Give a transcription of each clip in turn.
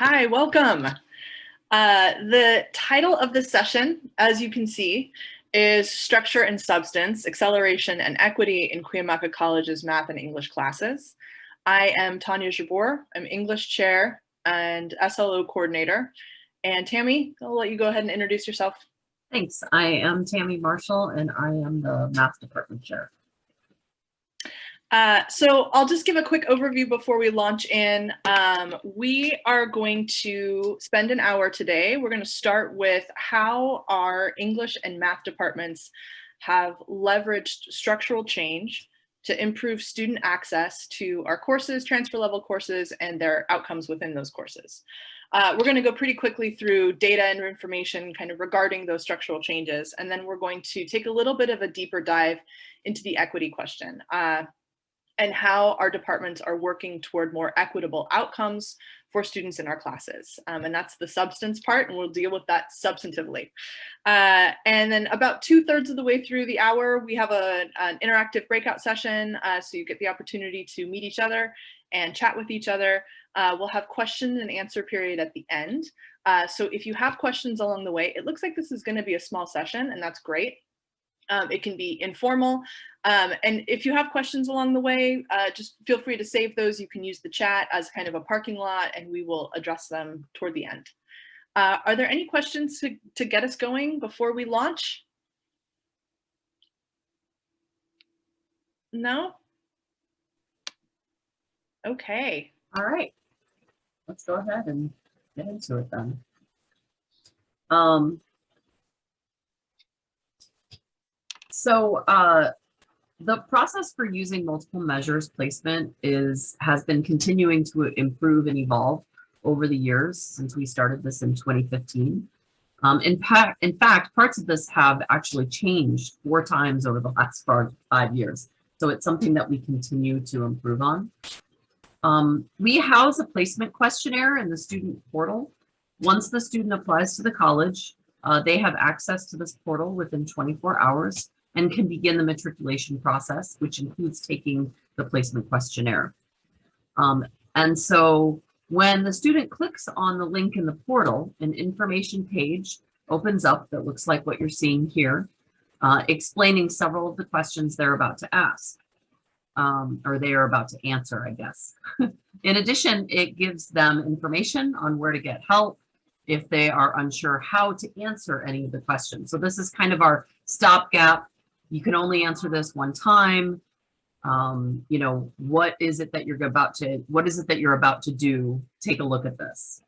Hi, welcome. The title of this session, as you can see, is Structure and Substance, Acceleration and Equity in Cuyamaca College's Math and English Classes. I am Tanya Jabor. I'm English Chair and SLO Coordinator. And Tammy, I'll let you go ahead and introduce yourself. Thanks. I am Tammy Marshall, and I am the Math Department Chair. So I'll just give a quick overview before we launch in. We are going to spend an hour today. We're going to start with how our English and math departments have leveraged structural change to improve student access to our courses, transfer level courses, and their outcomes within those courses. We're going to go pretty quickly through data and information kind of regarding those structural changes, and then we're going to take a little bit of a deeper dive into the equity question. And how our departments are working toward more equitable outcomes for students in our classes. And that's the substance part, and we'll deal with that substantively. And then about 2/3 of the way through the hour, we have an interactive breakout session, so you get the opportunity to meet each other and chat with each other. We'll have question and answer period at the end. So if you have questions along the way, it looks like this is going to be a small session, and that's great. It can be informal. And if you have questions along the way, just feel free to save those. You can use the chat as kind of a parking lot, and we will address them toward the end. Are there any questions to get us going before we launch? No? Okay. All right. Let's go ahead and get into it then. The process for using multiple measures placement has been continuing to improve and evolve over the years since we started this in 2015. In fact, parts of this have actually changed 4 times over the last 5 years. So it's something that we continue to improve on. We house a placement questionnaire in the student portal. Once the student applies to the college, they have access to this portal within 24 hours and can begin the matriculation process, which includes taking the placement questionnaire. And so when the student clicks on the link in the portal, an information page opens up that looks like what you're seeing here, explaining several of the questions they're about to ask, or they are about to answer, I guess. In addition, it gives them information on where to get help if they are unsure how to answer any of the questions. So this is kind of our stopgap. You can only answer this one time. You know, what is it that you're about to do? Take a look at this.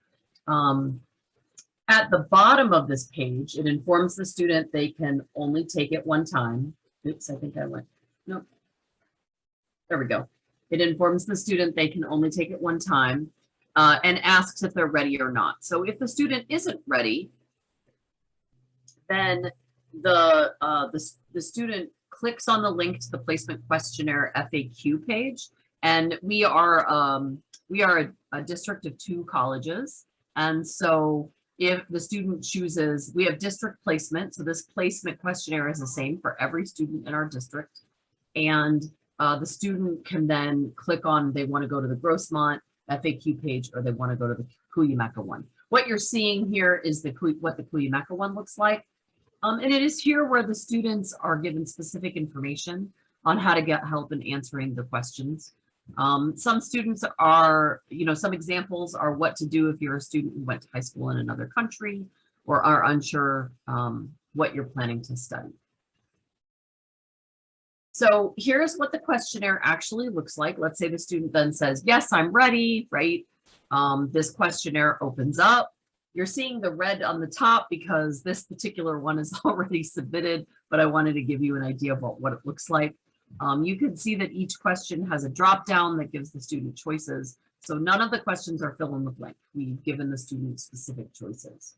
At the bottom of this page, it informs the student they can only take it one time. Oops, I think I went, nope. There we go. It informs the student they can only take it one time and asks if they're ready or not. So if the student isn't ready, then the student clicks on the link to the placement questionnaire FAQ page, and we are a district of 2 colleges, and so if the student chooses, we have district placement, so this placement questionnaire is the same for every student in our district, and the student can then click on they want to go to the Grossmont FAQ page or they want to go to the Cuyamaca one. What you're seeing here is what the Cuyamaca one looks like. And it is here where the students are given specific information on how to get help in answering the questions. Some students are, some examples are what to do if you're a student who went to high school in another country or are unsure what you're planning to study. So here's what the questionnaire actually looks like. Let's say the student then says, yes, I'm ready, right? This questionnaire opens up. You're seeing the red on the top because this particular one is already submitted, but I wanted to give you an idea about what it looks like. You can see that each question has a drop down that gives the student choices. So none of the questions are fill in the blank. We've given the student specific choices.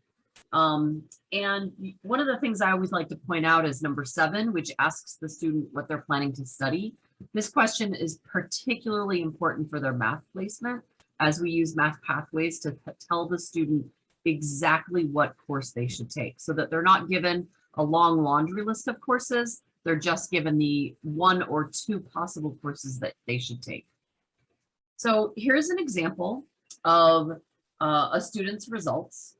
And one of the things I always like to point out is number 7, which asks the student what they're planning to study. This question is particularly important for their math placement, as we use math pathways to tell the student exactly what course they should take, so that they're not given a long laundry list of courses. They're just given the 1 or 2 possible courses that they should take. So here's an example of a student's results,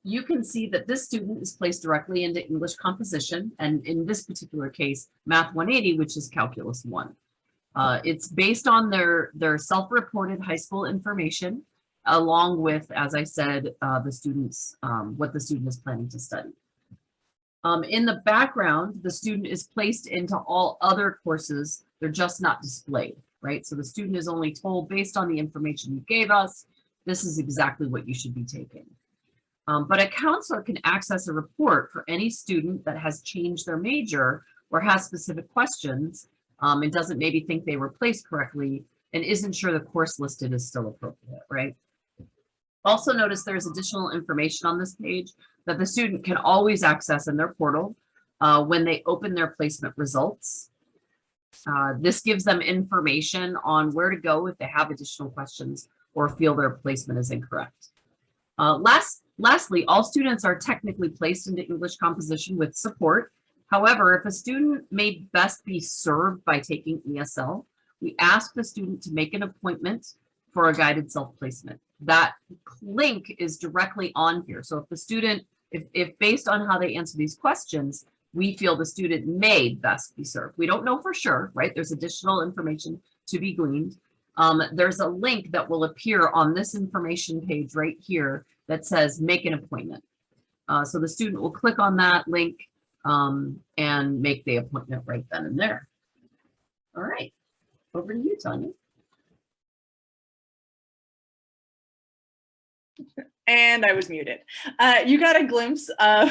you can see that this student is placed directly into English composition, and in this particular case, Math 180, which is Calculus 1. It's based on their self-reported high school information, along with, as I said, the students, what the student is planning to study. In the background, the student is placed into all other courses. They're just not displayed, right? So the student is only told, based on the information you gave us, this is exactly what you should be taking. But a counselor can access a report for any student that has changed their major or has specific questions and doesn't maybe think they were placed correctly and isn't sure the course listed is still appropriate, right? Also notice there's additional information on this page that the student can always access in their portal when they open their placement results. This gives them information on where to go if they have additional questions or feel their placement is incorrect. Lastly, all students are technically placed into English composition with support. However, if a student may best be served by taking ESL, we ask the student to make an appointment for a guided self-placement. That link is directly on here. So if the student, if based on how they answer these questions, we feel the student may best be served. We don't know for sure, right? There's additional information to be gleaned. There's a link that will appear on this information page right here that says make an appointment. So the student will click on that link and make the appointment right then and there. All right, over to you, Tanya. And I was muted. You got a glimpse of,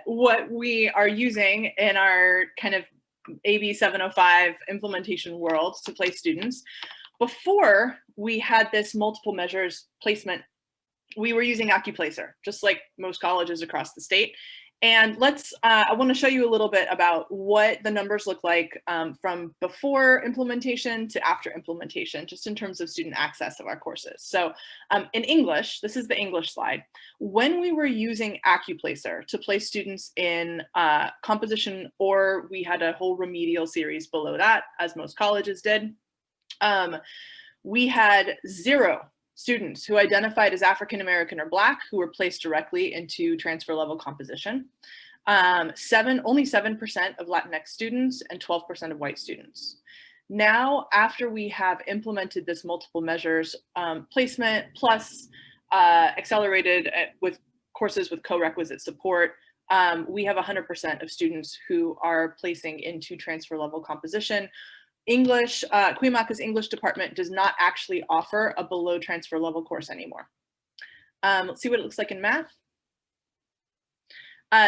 what we are using in our kind of AB 705 implementation world to place students. Before we had this multiple measures placement, we were using AccuPlacer, just like most colleges across the state. And I want to show you a little bit about what the numbers look like from before implementation to after implementation, just in terms of student access of our courses. So in English, this is the English slide. When we were using AccuPlacer to place students in composition, or we had a whole remedial series below that, as most colleges did, we had 0 students who identified as African American or Black who were placed directly into transfer level composition. Only 7% of Latinx students and 12% of white students. Now, after we have implemented this multiple measures placement plus accelerated with courses with co-requisite support, we have 100% of students who are placing into transfer level composition. English, Cuyamaca's English department does not actually offer a below transfer level course anymore. Let's see what it looks like in math.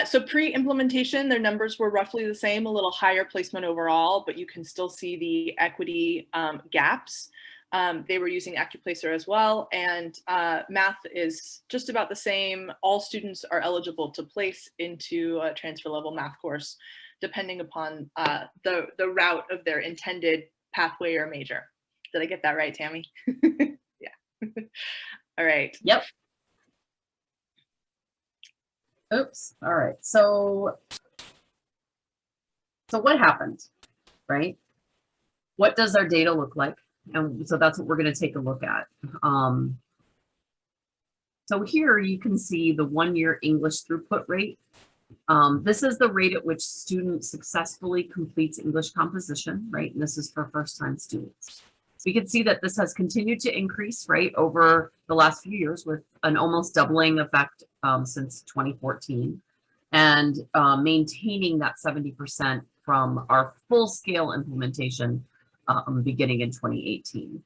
So pre-implementation, their numbers were roughly the same, a little higher placement overall, but you can still see the equity gaps. They were using AccuPlacer as well, and math is just about the same. All students are eligible to place into a transfer level math course, depending upon the route of their intended pathway or major. Did I get that right, Tammy? Yeah. All right. Yep. Oops. All right. So what happened, right? What does our data look like? And so that's what we're going to take a look at. So here you can see the 1-year English throughput rate. This is the rate at which student successfully completes English composition, right? And this is for first-time students. So you can see that this has continued to increase, right, over the last few years with an almost doubling effect since 2014, and maintaining that 70% from our full-scale implementation beginning in 2018.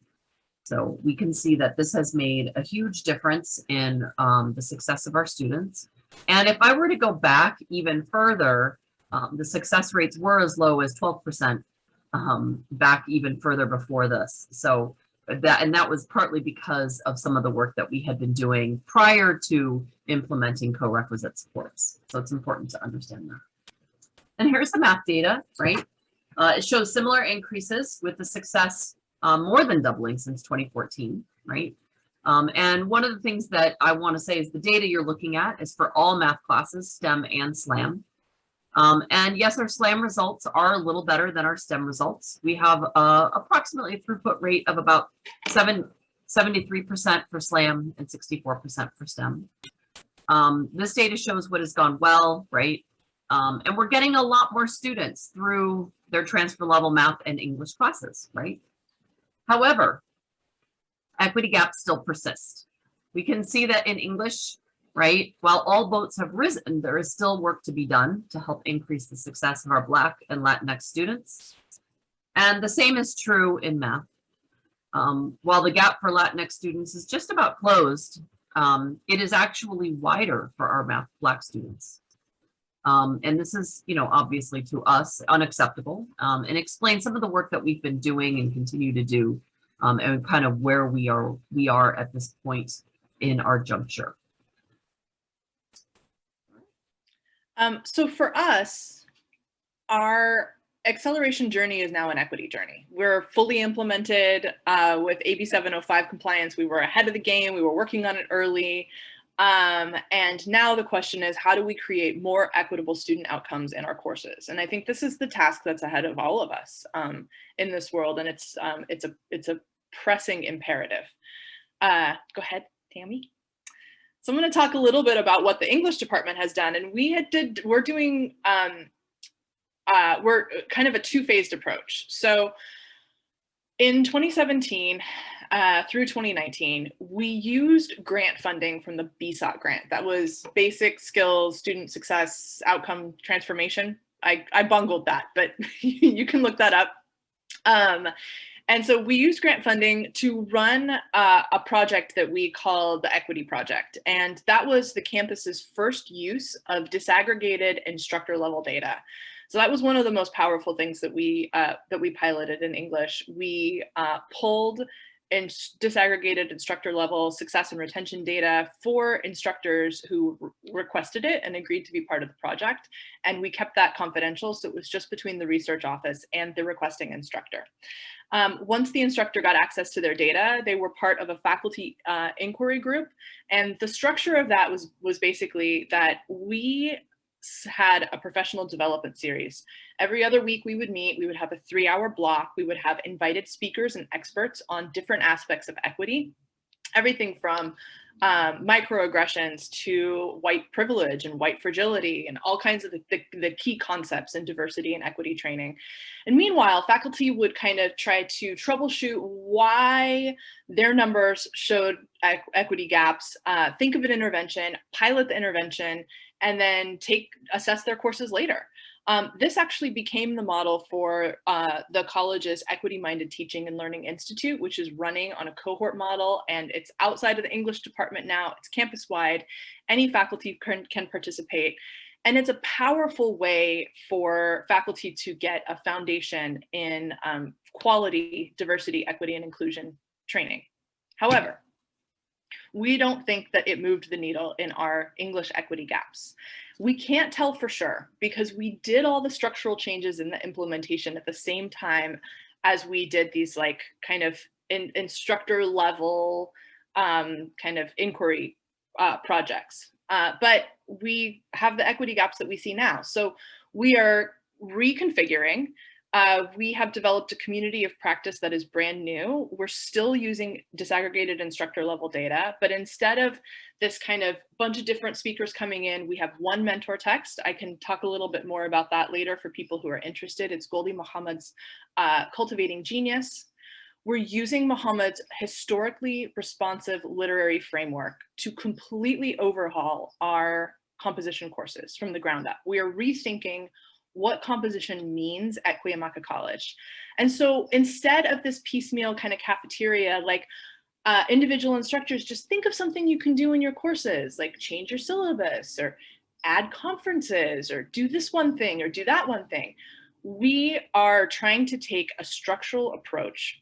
So we can see that this has made a huge difference in the success of our students. And if I were to go back even further, the success rates were as low as 12% back even further before this. So that was partly because of some of the work that we had been doing prior to implementing co-requisite supports. So it's important to understand that. And here's the math data, right? It shows similar increases with the success more than doubling since 2014, right? And one of the things that I want to say is the data you're looking at is for all math classes, STEM and SLAM. And yes, our SLAM results are a little better than our STEM results. We have approximately a throughput rate of about 73% for SLAM and 64% for STEM. This data shows what has gone well, right? And we're getting a lot more students through their transfer level math and English classes, right? However, equity gaps still persist. We can see that in English, right, while all boats have risen, there is still work to be done to help increase the success of our Black and Latinx students. And the same is true in math. While the gap for Latinx students is just about closed, it is actually wider for our math Black students. And this is, you know, obviously to us unacceptable, and explain some of the work that we've been doing and continue to do, and kind of where we are at this point in our juncture. So for us, our acceleration journey is now an equity journey. We're fully implemented with AB 705 compliance. We were ahead of the game. We were working on it early. And now the question is, how do we create more equitable student outcomes in our courses? And I think this is the task that's ahead of all of us in this world. And it's a pressing imperative. Go ahead, Tammy. So I'm going to talk a little bit about what the English department has done. And we're doing, we're kind of a two-phased approach. So in 2017 through 2019, we used grant funding from the BSOT grant. That was Basic Skills Student Success Outcome Transformation. I bungled that, but you can look that up. And so we used grant funding to run a project that we called the Equity Project. And that was the campus's first use of disaggregated instructor level data. So that was one of the most powerful things that we piloted in English. We pulled in disaggregated instructor level success and retention data for instructors who requested it and agreed to be part of the project. And we kept that confidential. So it was just between the research office and the requesting instructor. Once the instructor got access to their data, they were part of a faculty inquiry group. And the structure of that was basically that we had a professional development series. Every other week we would meet, we would have a 3-hour block. We would have invited speakers and experts on different aspects of equity, everything from microaggressions to white privilege and white fragility and all kinds of the key concepts in diversity and equity training. And meanwhile, faculty would kind of try to troubleshoot why their numbers showed equity gaps, think of an intervention, pilot the intervention, and then assess their courses later. This actually became the model for the college's Equity-Minded Teaching and Learning Institute, which is running on a cohort model, and it's outside of the English department now. It's campus-wide. Any faculty can participate. And it's a powerful way for faculty to get a foundation in quality, diversity, equity, and inclusion training. However, we don't think that it moved the needle in our English equity gaps. We can't tell for sure because we did all the structural changes in the implementation at the same time as we did these like kind of instructor level kind of inquiry projects. But we have the equity gaps that we see now. So we are reconfiguring. We have developed a community of practice that is brand new. We're still using disaggregated instructor level data, but instead of this kind of bunch of different speakers coming in, we have one mentor text. I can talk a little bit more about that later for people who are interested. It's Goldie Muhammad's Cultivating Genius. We're using Muhammad's historically responsive literary framework to completely overhaul our composition courses from the ground up. We are rethinking what composition means at Cuyamaca College. And so instead of this piecemeal kind of cafeteria, like individual instructors, just think of something you can do in your courses, like change your syllabus or add conferences or do this one thing or do that one thing. We are trying to take a structural approach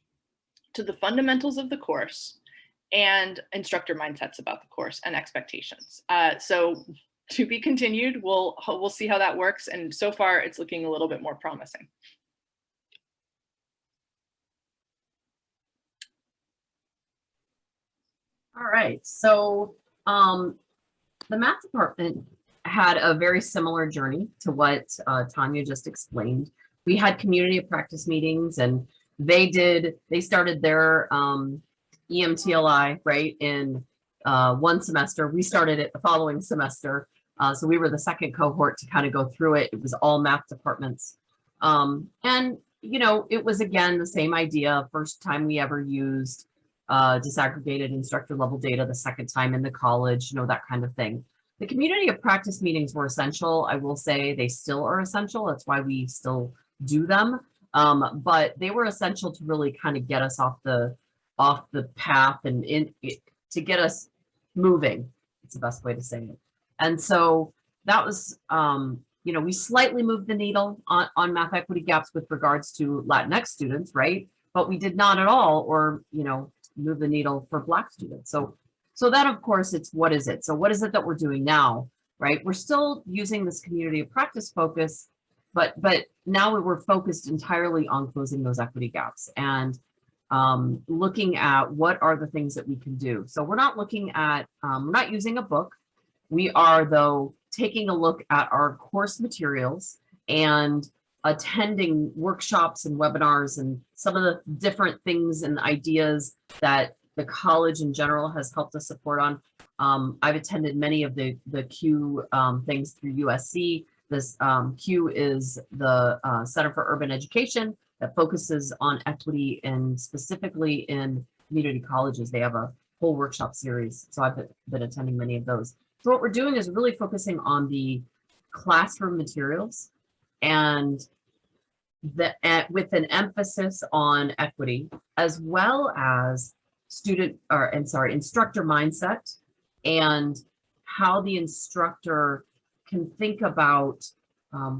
to the fundamentals of the course and instructor mindsets about the course and expectations. So to be continued, we'll see how that works. And so far it's looking a little bit more promising. All right, so the math department had a very similar journey to what Tanya just explained. We had community of practice meetings, and they started their EMTLI, right, in one semester. We started it the following semester. So we were the second cohort to kind of go through it. It was all math departments. And, you know, it was, again, the same idea. First time we ever used disaggregated instructor level data, the second time in the college, you know, that kind of thing. The community of practice meetings were essential. I will say they still are essential. That's why we still do them. But they were essential to really kind of get us off the path and to get us moving. It's the best way to say it. And so that was, you know, we slightly moved the needle on math equity gaps with regards to Latinx students, right? But we did not at all, or, you know, move the needle for Black students. So that, of course, it's what is it? So what is it that we're doing now, right? We're still using this community of practice focus, but now we're focused entirely on closing those equity gaps and looking at what are the things that we can do. So we're not looking at, we're not using a book. We are, though, taking a look at our course materials and attending workshops and webinars and some of the different things and ideas that the college in general has helped us support on. I've attended many of the Q things through USC. This Q is the Center for Urban Education that focuses on equity and specifically in community colleges. They have a whole workshop series. So I've been attending many of those. So what we're doing is really focusing on the classroom materials and with an emphasis on equity, as well as instructor mindset and how the instructor can think about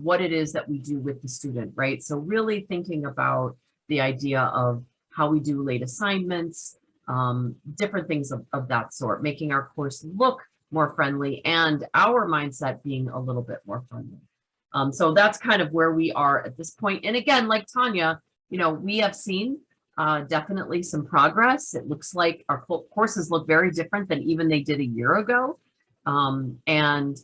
what it is that we do with the student, right? So really thinking about the idea of how we do late assignments, different things of that sort, making our course look more friendly and our mindset being a little bit more friendly. So that's kind of where we are at this point. And again, like Tanya, you know, we have seen definitely some progress. It looks like our courses look very different than even they did a year ago. And,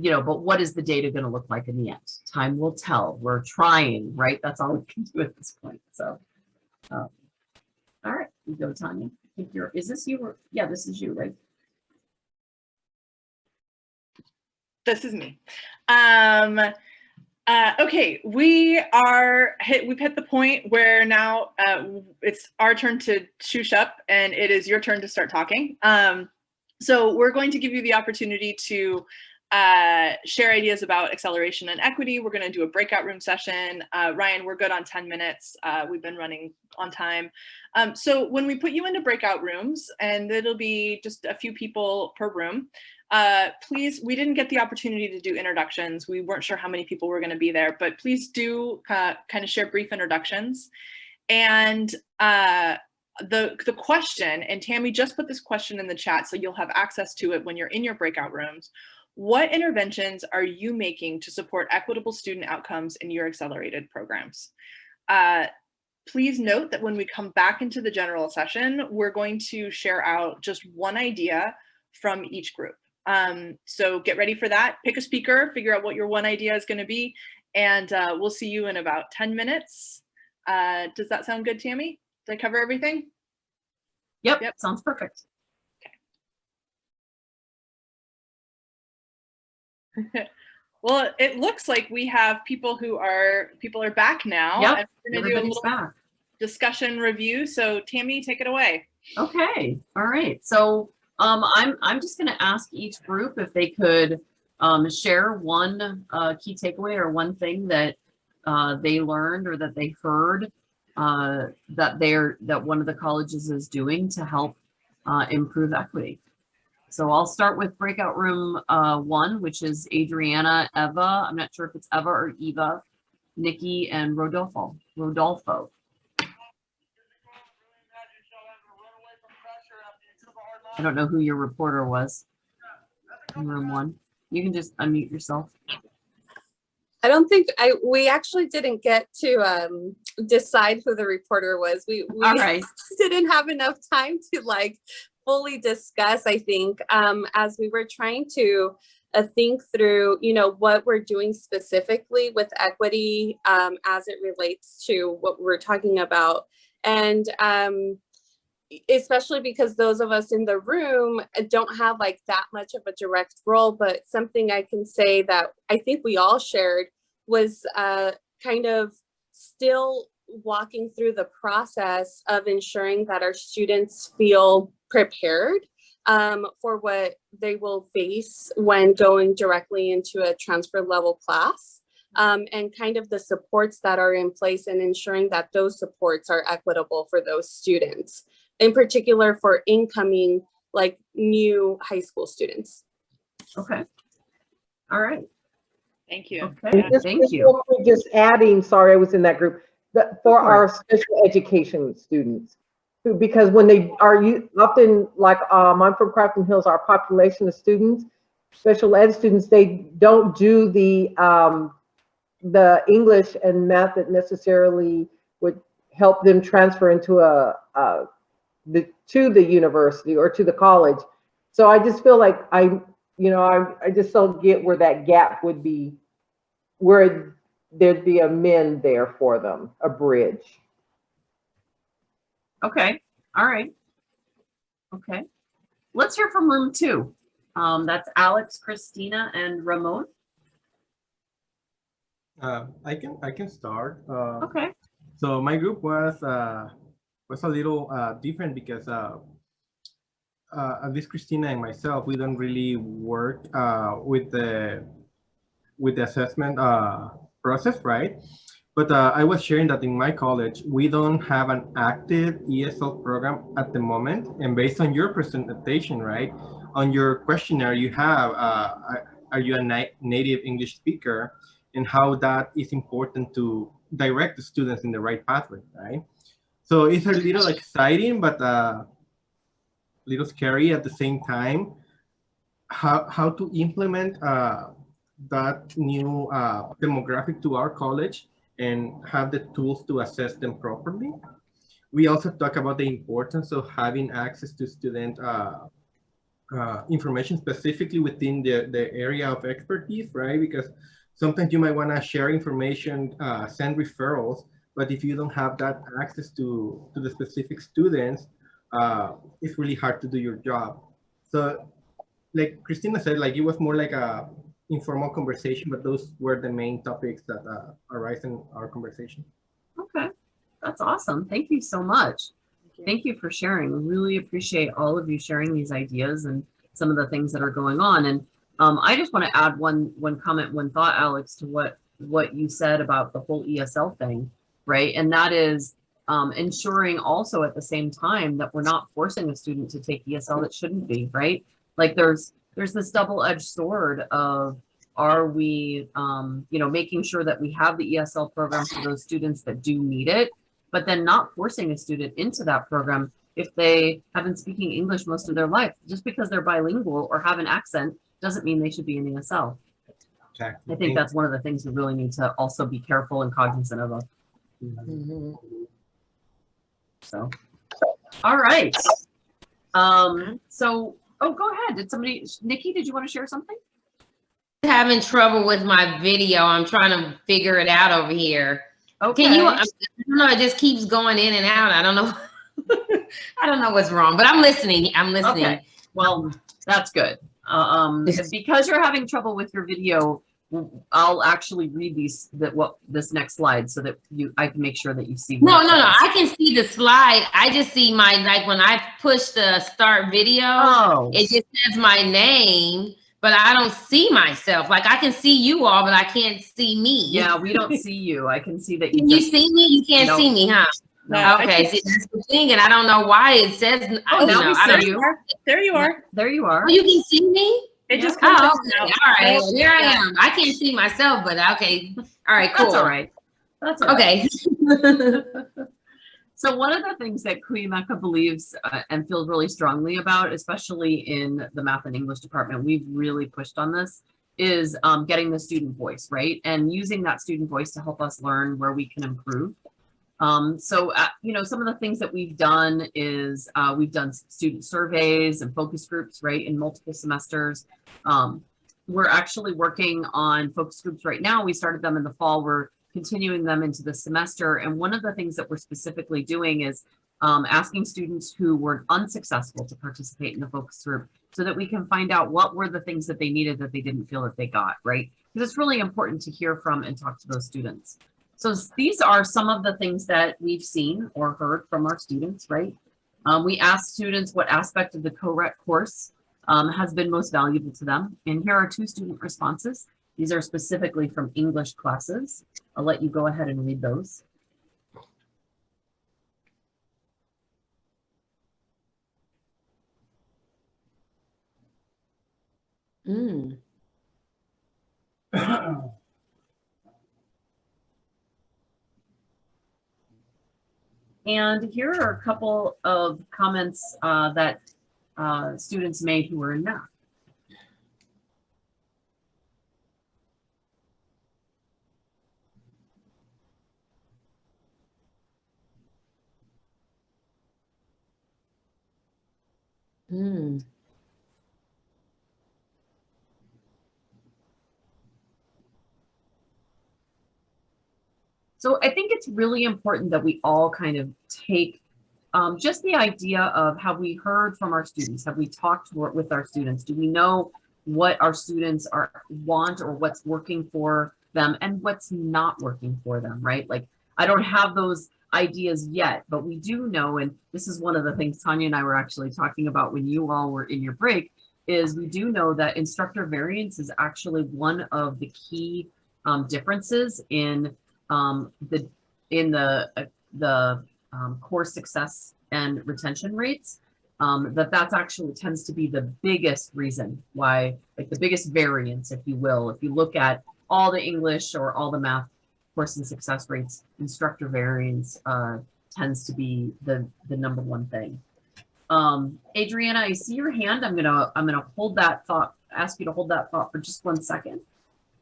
you know, but what is the data going to look like in the end? Time will tell. We're trying, right? That's all we can do at this point. So, all right, you go, Tanya. I think is this you? Yeah, this is you, right? This is me. Okay, we've hit the point where now it's our turn to shush up and it is your turn to start talking. So we're going to give you the opportunity to share ideas about acceleration and equity. We're going to do a breakout room session. Ryan, we're good on 10 minutes. We've been running on time. So when we put you into breakout rooms, and it'll be just a few people per room, please, we didn't get the opportunity to do introductions. We weren't sure how many people were going to be there, but please do kind of share brief introductions. And the question, and Tammy just put this question in the chat, so you'll have access to it when you're in your breakout rooms. What interventions are you making to support equitable student outcomes in your accelerated programs? Please note that when we come back into the general session, we're going to share out just one idea from each group. So get ready for that. Pick a speaker, figure out what your one idea is going to be, and we'll see you in about 10 minutes. Does that sound good, Tammy? Did I cover everything? Yep. Sounds perfect. Okay. Well, it looks like we have people are back now. Yep, and we're going to do a little discussion review. So Tammy, take it away. Okay. All right. So I'm just going to ask each group if they could share one key takeaway or one thing that they learned or that they heard that one of the colleges is doing to help improve equity. So I'll start with breakout room 1, which is Adriana, Eva. I'm not sure if it's Eva or Eva, Nikki, and Rodolfo. I don't know who your reporter was in room 1. You can just unmute yourself. I don't think we actually didn't get to decide who the reporter was. We All right. didn't have enough time to like fully discuss, I think, as we were trying to think through, you know, what we're doing specifically with equity as it relates to what we're talking about. And especially because those of us in the room don't have like that much of a direct role, but something I can say that I think we all shared was kind of still walking through the process of ensuring that our students feel prepared for what they will face when going directly into a transfer level class, and kind of the supports that are in place and ensuring that those supports are equitable for those students, in particular for incoming, like, new high school students. Okay. All right. Thank you. Okay. Thank you. Just adding, sorry, I was in that group, that for Of course. our special education students, because when they are often, like, I'm from Crafton Hills, our population of students, special ed students, they don't do the English and math that necessarily would help them transfer into to the university or to the college. So I just feel like I just don't get where that gap would be, where there'd be a mend there for them, a bridge. Okay. All right. Okay. Let's hear from room 2. That's Alex, Christina, and Ramon. I can start. Okay. So my group was a little different because at least Christina and myself, we don't really work with the assessment process, right? But I was sharing that in my college, we don't have an active ESL program at the moment. And based on your presentation, right, on your questionnaire, you have, are you a native English speaker, and how that is important to direct the students in the right pathway, right? So it's a little exciting, but a little scary at the same time, how to implement that new demographic to our college and have the tools to assess them properly. We also talk about the importance of having access to student information specifically within the area of expertise, right? Because sometimes you might want to share information, send referrals, but if you don't have that access to the specific students, it's really hard to do your job. So like Christina said, like it was more like a informal conversation, but those were the main topics that arise in our conversation. Okay. That's awesome. Thank you so much. Thank you for sharing. We really appreciate all of you sharing these ideas and some of the things that are going on. And I just want to add one comment, one thought, Alex, to what you said about the whole ESL thing, right? And that is ensuring also at the same time that we're not forcing a student to take ESL that shouldn't be, right? Like there's this double-edged sword of, are we making sure that we have the ESL program for those students that do need it, but then not forcing a student into that program if they have been speaking English most of their life. Just because they're bilingual or have an accent doesn't mean they should be in ESL. Exactly. I think that's one of the things we really need to also be careful and cognizant of. Mm-hmm. So, all right. So, oh, go ahead. Did somebody, Nikki, did you want to share something? Having trouble with my video. I'm trying to figure it out over here. Okay. Can you, I don't know, it just keeps going in and out. I don't know. I don't know what's wrong, but I'm listening. I'm listening. Okay. Well, that's good. Because you're having trouble with your video, I'll actually read this next slide so that I can make sure that you see. No. I can see the slide. I just see like when I push the start video, it just says my name, but I don't see myself. Like I can see you all, but I can't see me. Yeah, we don't see you. I can see that you. Can you see me? You can't see me, huh? No. Okay, see, that's the thing, and I don't know why it says. There you are. There you are. There you are. Oh, you can see me? It just comes Oh, out. okay. All right. Well, here I am. I can't see myself, but okay. All right, cool. That's all right. That's all right. Okay. So one of the things that Cuyamaca believes and feels really strongly about, especially in the math and English department, we've really pushed on this, is getting the student voice, right? And using that student voice to help us learn where we can improve. Some of the things that we've done is we've done student surveys and focus groups, right, in multiple semesters. we're actually working on focus groups right now. We started them in the fall. We're continuing them into the semester. And one of the things that we're specifically doing is asking students who were unsuccessful to participate in the focus group so that we can find out what were the things that they needed that they didn't feel that they got, right? Because it's really important to hear from and talk to those students. So these are some of the things that we've seen or heard from our students, right? We asked students what aspect of the co-rec course has been most valuable to them. And here are 2 student responses. These are specifically from English classes. I'll let you go ahead and read those. And here are a couple of comments that students made who were in math. So I think it's really important that we all kind of take just the idea of, have we heard from our students? Have we talked with our students? Do we know what our students want or what's working for them and what's not working for them, right? Like, I don't have those ideas yet, but we do know, and this is one of the things Tanya and I were actually talking about when you all were in your break, is we do know that instructor variance is actually one of the key differences in the course success and retention rates. That's actually tends to be the biggest reason why, like the biggest variance, if you will. If you look at all the English or all the math course and success rates, instructor variance tends to be the number one thing. Adriana, I see your hand. I'm gonna hold that thought, ask you to hold that thought for just 1 second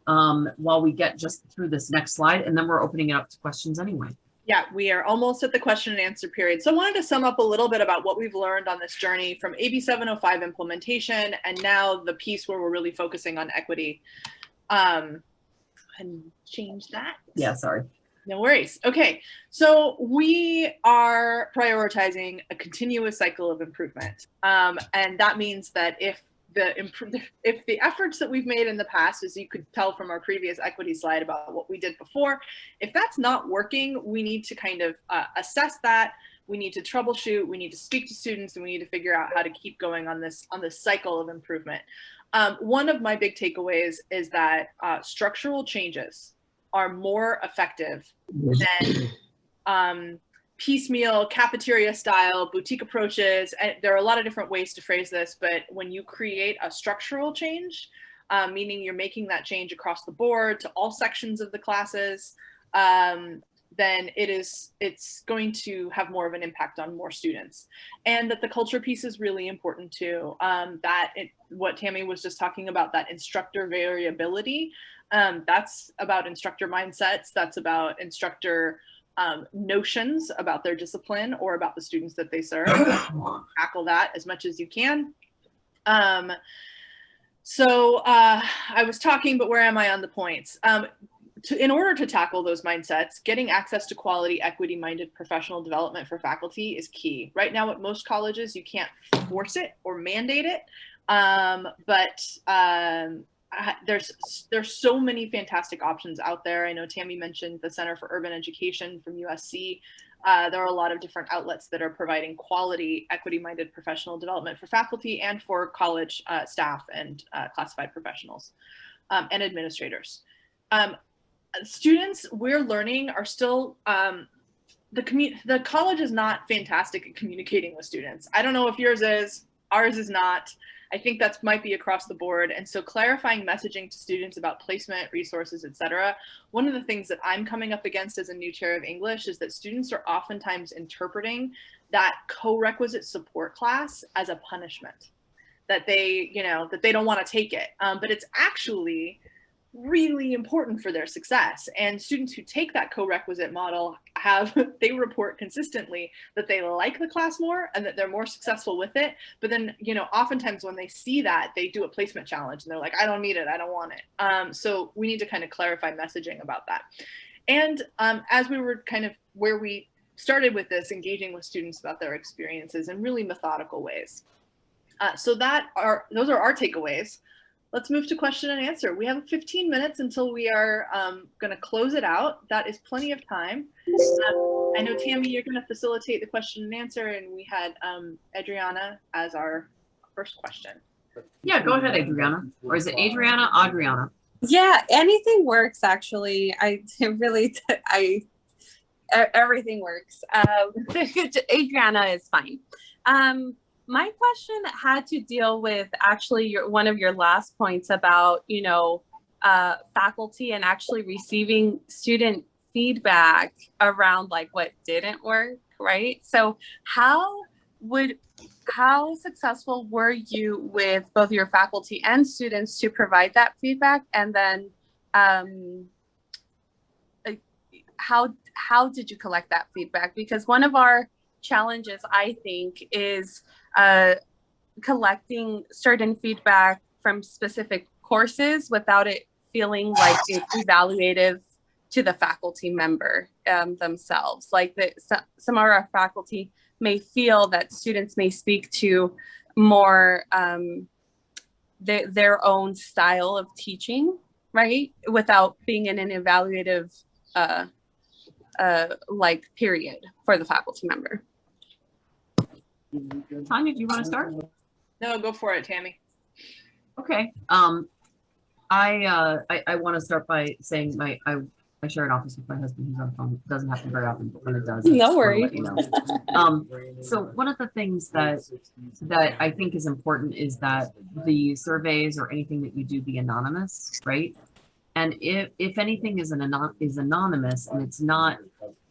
while we get just through this next slide, and then we're opening it up to questions anyway. Yeah, we are almost at the question and answer period. So I wanted to sum up a little bit about what we've learned on this journey from AB 705 implementation and now the piece where we're really focusing on equity. And change that. Yeah, sorry. No worries. Okay, so we are prioritizing a continuous cycle of improvement. And that means that if the efforts that we've made in the past, as you could tell from our previous equity slide about what we did before, if that's not working, we need to kind of assess that. We need to troubleshoot. We need to speak to students, and we need to figure out how to keep going on this cycle of improvement. One of my big takeaways is that structural changes are more effective than piecemeal, cafeteria style, boutique approaches. And there are a lot of different ways to phrase this, but when you create a structural change, meaning you're making that change across the board to all sections of the classes, then it's going to have more of an impact on more students. And that the culture piece is really important too. What Tammy was just talking about, that instructor variability, that's about instructor mindsets, that's about instructor notions about their discipline or about the students that they serve. Tackle that as much as you can. So I was talking, but where am I on the points? In order to tackle those mindsets, getting access to quality, equity-minded professional development for faculty is key. Right now at most colleges, you can't force it or mandate it, but there's so many fantastic options out there. I know Tammy mentioned the Center for Urban Education from USC. There are a lot of different outlets that are providing quality, equity-minded professional development for faculty and for college staff and classified professionals and administrators. Students we're learning are still, the college is not fantastic at communicating with students. I don't know if yours is, ours is not. I think that might be across the board. And so clarifying messaging to students about placement, resources, etc. One of the things that I'm coming up against as a new chair of English is that students are oftentimes interpreting that co-requisite support class as a punishment, that they don't want to take it. But it's actually really important for their success. And students who take that co-requisite model they report consistently that they like the class more and that they're more successful with it. But then, you know, oftentimes when they see that, they do a placement challenge and they're like, I don't need it, I don't want it. So we need to kind of clarify messaging about that. And as we were kind of where we started with this, engaging with students about their experiences in really methodical ways. So those are our takeaways. Let's move to question and answer. We have 15 minutes until we are going to close it out. That is plenty of time. I know, Tammy, you're going to facilitate the question and answer, and we had Adriana as our first question. Yeah, go ahead, Adriana. Or is it Adriana, Adriana? Yeah, anything works, actually. Everything works. Adriana is fine. My question had to deal with actually one of your last points about, you know, faculty and actually receiving student feedback around like what didn't work, right? So how successful were you with both your faculty and students to provide that feedback? And then how did you collect that feedback? Because one of our challenges, I think, is collecting certain feedback from specific courses without it feeling like it's evaluative to the faculty member themselves. Like some of our faculty may feel that students may speak to more their own style of teaching, right? Without being in an evaluative like period for the faculty member. Tanya, do you want to start? No, go for it, Tammy. Okay. I want to start by saying I share an office with my husband who's on the phone. It doesn't happen very often, but when it does, no worries. You know. So one of the things that I think is important is that the surveys or anything that you do be anonymous, right? And if anything is anonymous and it's not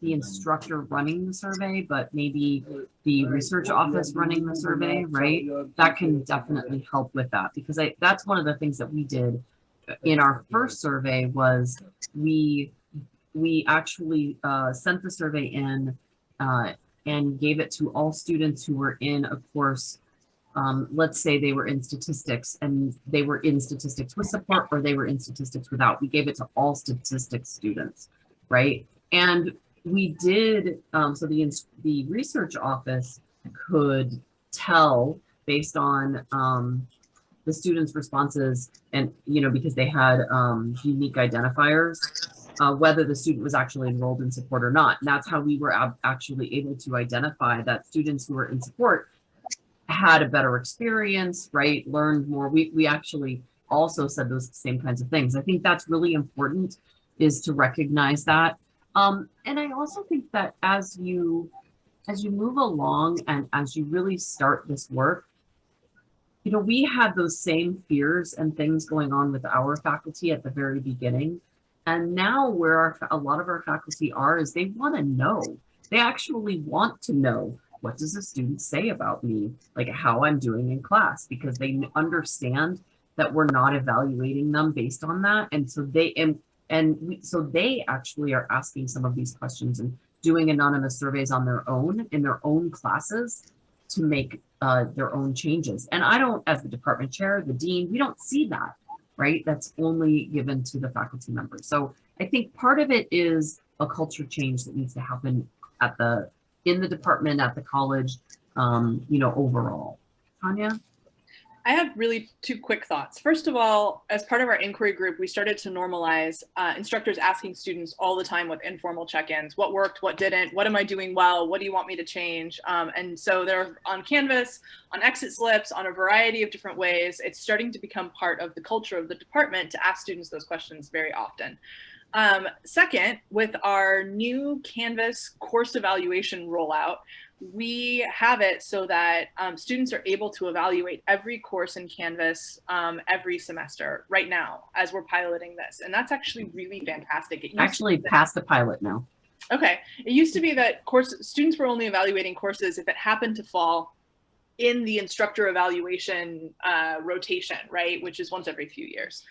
the instructor running the survey, but maybe the research office running the survey, right? That can definitely help with that, because that's one of the things that we did in our first survey was we actually sent the survey in and gave it to all students who were in a course. Let's say they were in statistics and they were in statistics with support, or they were in statistics without. We gave it to all statistics students, right? And we did, so the research office could tell based on the students' responses, and, you know, because they had unique identifiers, whether the student was actually enrolled in support or not. And that's how we were actually able to identify that students who were in support had a better experience, right? Learned more. We actually also said those same kinds of things. I think that's really important, is to recognize that. And I also think that as you move along and as you really start this work, you know, we had those same fears and things going on with our faculty at the very beginning. And now where a lot of our faculty are is they want to know. They actually want to know, what does a student say about me, like how I'm doing in class, because they understand that we're not evaluating them based on that. And so so they actually are asking some of these questions and doing anonymous surveys on their own in their own classes to make their own changes. And I don't, as the department chair, the dean, we don't see that, right? That's only given to the faculty members. So I think part of it is a culture change that needs to happen in the department, at the college, you know, overall. Tanya? I have really two quick thoughts. First of all, as part of our inquiry group, we started to normalize instructors asking students all the time with informal check-ins. What worked, what didn't, what am I doing well, what do you want me to change? And so they're on Canvas, on exit slips, on a variety of different ways. It's starting to become part of the culture of the department to ask students those questions very often. Second, with our new Canvas course evaluation rollout, we have it so that students are able to evaluate every course in Canvas every semester right now as we're piloting this. And that's actually really fantastic. It actually passed the pilot now. Okay. It used to be that students were only evaluating courses if it happened to fall in the instructor evaluation rotation, right? Which is once every few years.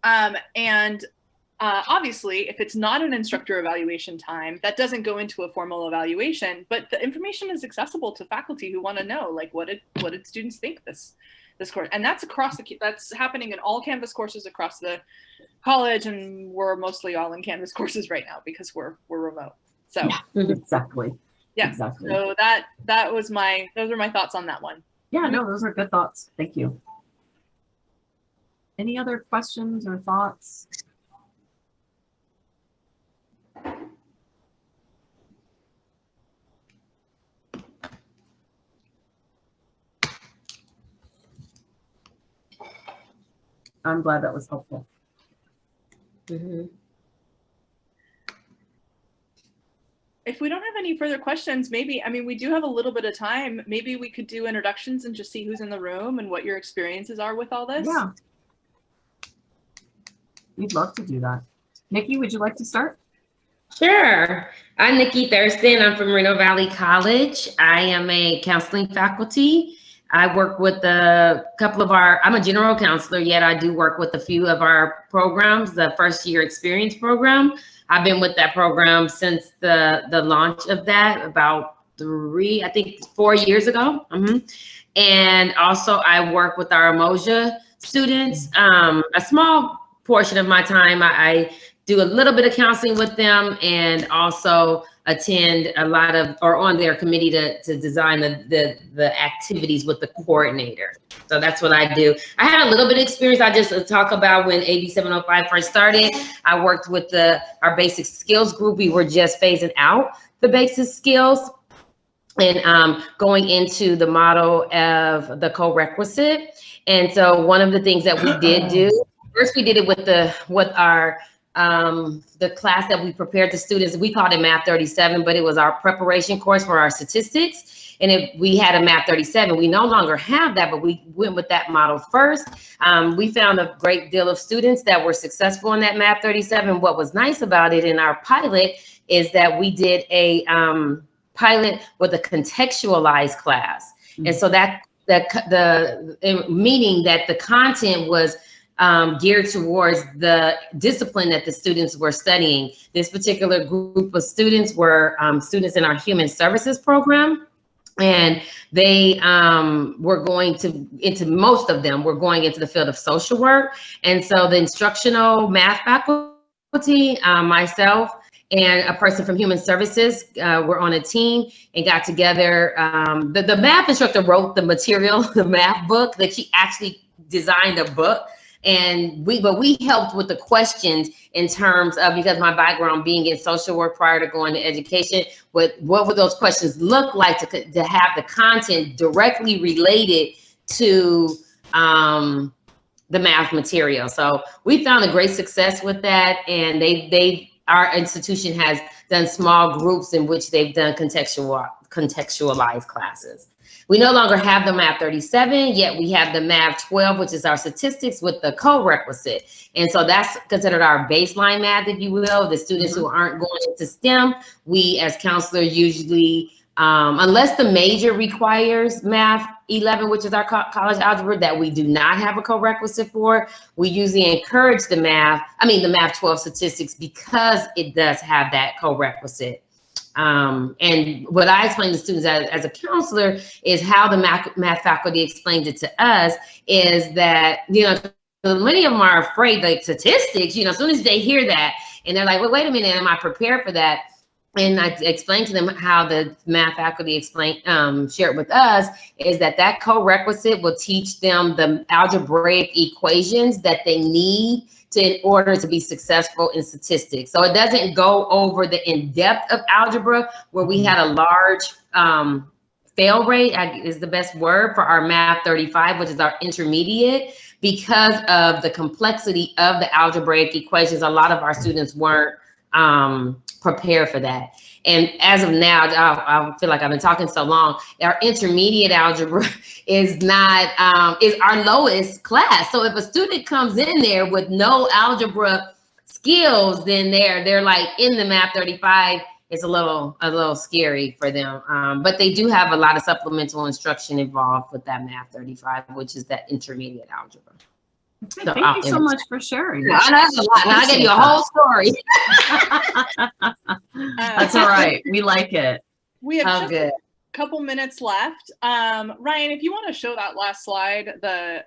And obviously, if it's not an instructor evaluation time, that doesn't go into a formal evaluation, but the information is accessible to faculty who want to know, like, what did students think this course? And that's that's happening in all Canvas courses across the college, and we're mostly all in Canvas courses right now because we're remote. So yeah, exactly. Yeah. Exactly. So those are my thoughts on that one. Yeah, no, those are good thoughts. Thank you. Any other questions or thoughts? I'm glad that was helpful. If we don't have any further questions, maybe, I mean, we do have a little bit of time. Maybe we could do introductions and just see who's in the room and what your experiences are with all this. Yeah. We'd love to do that. Nikki, would you like to start? Sure. I'm Nikki Thurston. I'm from Reno Valley College. I am a counseling faculty. I work with a couple of I'm a general counselor, yet I do work with a few of our programs, the first year experience program. I've been with that program since the launch of that about 4 years ago. And also I work with our Emoja students. A small portion of my time, I do a little bit of counseling with them, and also attend a lot of, or on their committee to design the activities with the coordinator. So that's what I do. I had a little bit of experience. I just talk about when AB 705 first started. I worked with our basic skills group. We were just phasing out the basic skills and going into the model of the co-requisite. And so one of the things that we did do, first we did it with the class that we prepared the students. We called it Math 37, but it was our preparation course for our statistics. And we had a Math 37. We no longer have that, but we went with that model first. We found a great deal of students that were successful in that Math 37. What was nice about it in our pilot is that we did a pilot with a contextualized class. And so meaning that the content was geared towards the discipline that the students were studying. This particular group of students were students in our human services program, and they were going most of them were going into the field of social work. And so the instructional math faculty, myself, and a person from human services were on a team and got together. The math instructor wrote the material, the math book, that she actually designed a book. And we helped with the questions in terms of, because my background being in social work prior to going to education, what would those questions look like to have the content directly related to the math material. So we found a great success with that, and our institution has done small groups in which they've done contextualized classes. We no longer have the Math 37, yet we have the Math 12, which is our statistics with the co-requisite. And so that's considered our baseline math, if you will. The students who aren't going into STEM, we as counselors usually, unless the major requires Math 11, which is our college algebra, that we do not have a co-requisite for, we usually encourage the Math 12 statistics because it does have that co-requisite. And what I explain to students as a counselor is how the math faculty explained it to us is that, many of them are afraid, like statistics, as soon as they hear that and they're like, well, wait a minute, am I prepared for that? And I explained to them how the math faculty shared with us is that co-requisite will teach them the algebraic equations that they need in order to be successful in statistics. So it doesn't go over the in-depth of algebra, where we had a large fail rate is the best word for our Math 35, which is our intermediate, because of the complexity of the algebraic equations. A lot of our students weren't prepared for that. And as of now, I feel like I've been talking so long, our intermediate algebra is our lowest class. So if a student comes in there with no algebra skills, then they're like in the Math 35, it's a little scary for them. But they do have a lot of supplemental instruction involved with that Math 35, which is that intermediate algebra. Okay, So thank you so much for sharing. I know that's a lot. Now I gave you a whole story. That's all right. We like it. We have just good. a couple minutes left. Ryan, if you want to show that last slide, the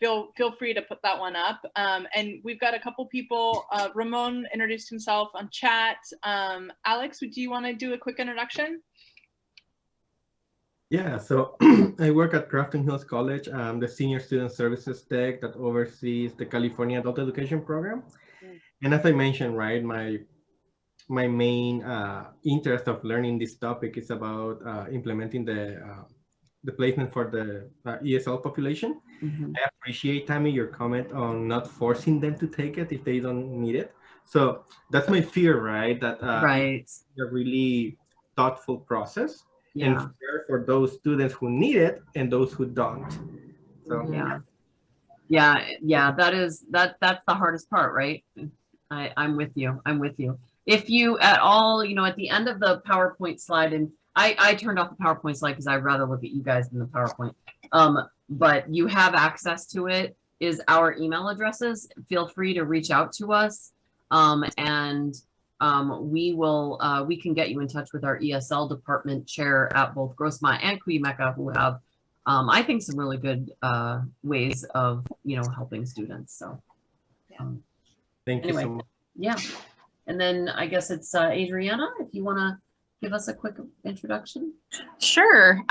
feel free to put that one up. And we've got a couple people. Ramon introduced himself on chat. Alex, do you want to do a quick introduction? Yeah, so I work at Crafton Hills College. I'm the Senior Student Services Tech that oversees the California Adult Education Program. And as I mentioned, right, my main interest of learning this topic is about implementing the placement for the ESL population. Mm-hmm. I appreciate, Tammy, your comment on not forcing them to take it if they don't need it. So that's my fear, right? That Right. it's a really thoughtful process. Yeah. And fair for those students who need it and those who don't. So Yeah. That's the hardest part, right? I'm with you. If you at all, at the end of the PowerPoint slide, and I turned off the PowerPoint slide because I'd rather look at you guys than the PowerPoint. But you have access to it, is our email addresses. Feel free to reach out to us. We can get you in touch with our ESL department chair at both Grossmont and Cuyamaca, who have, I think, some really good ways of, helping students. So thank you so much. Yeah. And then I guess it's Adriana, if you want to give us a quick introduction. Sure.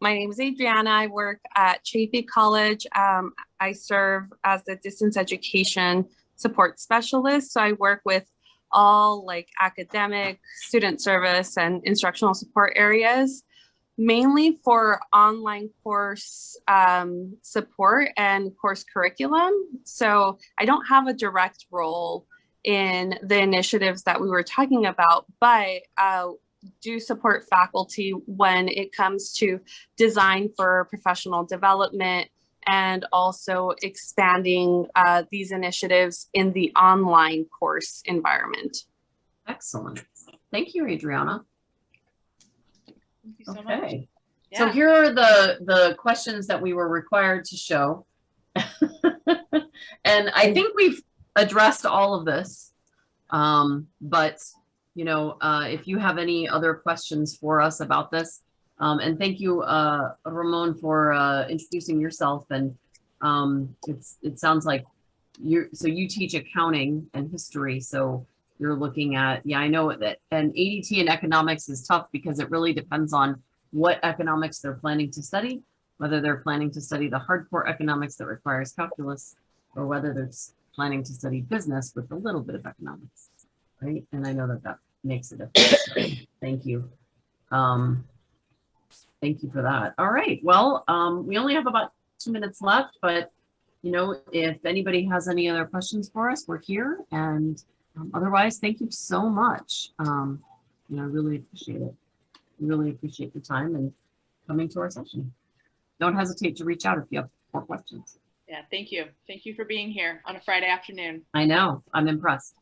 My name is Adriana. I work at Cuyamaca College. I serve as the distance education support specialist. So I work with all like academic, student service, and instructional support areas, mainly for online course support and course curriculum. So I don't have a direct role in the initiatives that we were talking about, but do support faculty when it comes to design for professional development and also expanding these initiatives in the online course environment. Excellent. Thank you, Adriana. Thank you so much. Yeah. So here are the questions that we were required to show. And I think we've addressed all of this. But if you have any other questions for us about this, and thank you, Ramon, for introducing yourself. And it sounds like you teach accounting and history, so you're looking at, I know that, and ADT and economics is tough because it really depends on what economics they're planning to study, whether they're planning to study the hardcore economics that requires calculus, or whether they're planning to study business with a little bit of economics, right? And I know that makes a difference. Thank you. Thank you for that. All right. Well, we only have about 2 minutes left, but if anybody has any other questions for us, we're here. And otherwise, thank you so much. I really appreciate it. Really appreciate the time and coming to our session. Don't hesitate to reach out if you have more questions. Yeah, thank you. Thank you for being here on a Friday afternoon. I know. I'm impressed.